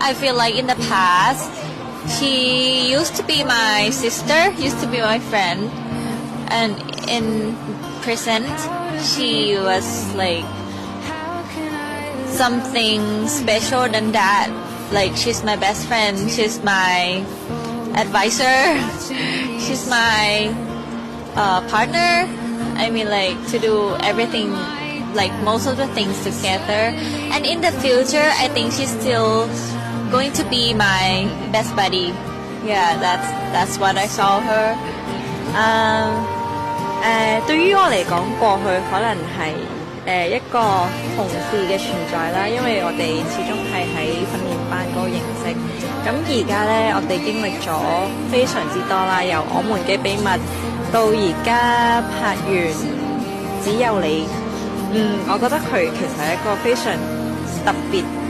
I feel like in the past, she used to be my sister, used to be my friend, and in present, she was like something special than that. Like she's my best friend, she's my advisor, she's my partner. I mean, like to do everything, like most of the things together. And in the future, I think she's still going to be my best buddy. Yeah, that's what I saw her. 對於我嚟講，過去可能係一個同事嘅存在啦，因為我哋始終係喺訓練班嗰個形式。咁而家呢，我哋經歷咗非常之多啦，由我們嘅秘密到而家拍完只有你，我覺得佢其實係一個非常特別